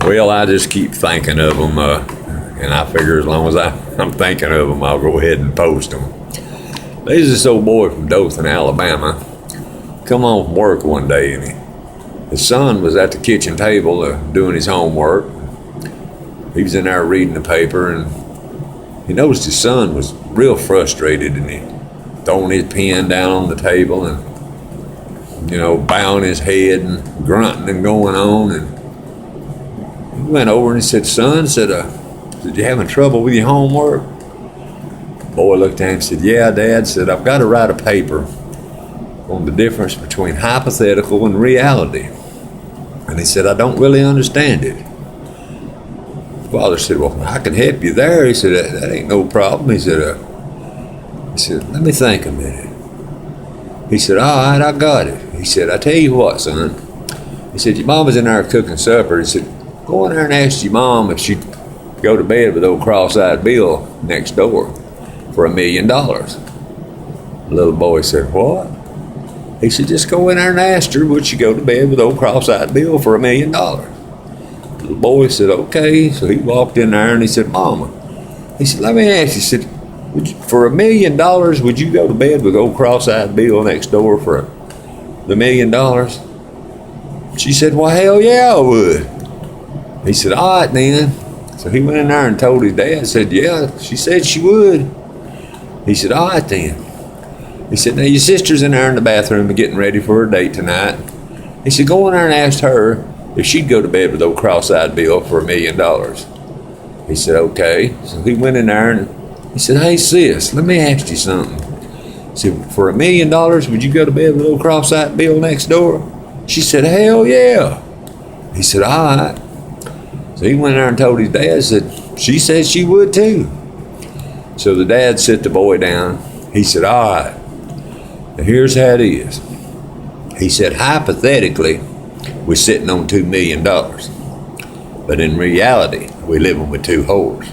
Well, I just keep thinking of them, and I figure as long as I'm thinking of them, I'll go ahead and post them. There's this old boy from Dothan, Alabama. Come home from work one day, and his son was at the kitchen table doing his homework. He was in there reading the paper, and he noticed his son was real frustrated, and he throwing his pen down on the table and, bowing his head and grunting and going on. And he went over and he said, "Son," "you having trouble with your homework?" The boy looked at him and said, "Yeah, Dad," said, "I've got to write a paper on the difference between hypothetical and reality." And he said, "I don't really understand it." His father said, "Well, I can help you there." He said, "That ain't no problem." He said, "Let me think a minute." He said, "All right, I got it." He said, "I tell you what, son." He said, "Your mama's in there cooking supper." He said, "Go in there and ask your mom if she'd go to bed with old cross-eyed Bill next door for $1 million. The little boy said, "What?" He said, "Just go in there and ask her, would she go to bed with old cross-eyed Bill for $1 million? The little boy said, "Okay." So he walked in there and he said, "Mama," he said, "let me ask you," he said, "for $1 million, would you go to bed with old cross-eyed Bill next door for the $1 million?" She said, "Well, hell yeah, I would." He said, "All right then." So he went in there and told his dad, said, "Yeah, she said she would." He said, "All right then." He said, "Now your sister's in there in the bathroom getting ready for her date tonight." He said, "Go in there and ask her if she'd go to bed with old cross-eyed Bill for $1 million. He said, "Okay." So he went in there and he said, "Hey sis, let me ask you something." He said, "For $1 million, would you go to bed with old cross-eyed Bill next door?" She said, "Hell yeah." He said, "All right." So he went there and told his dad, said, "She said she would too." So the dad sat the boy down. He said, "All right, now here's how it is." He said, "Hypothetically, we're sitting on $2 million. But in reality, we're living with two whores."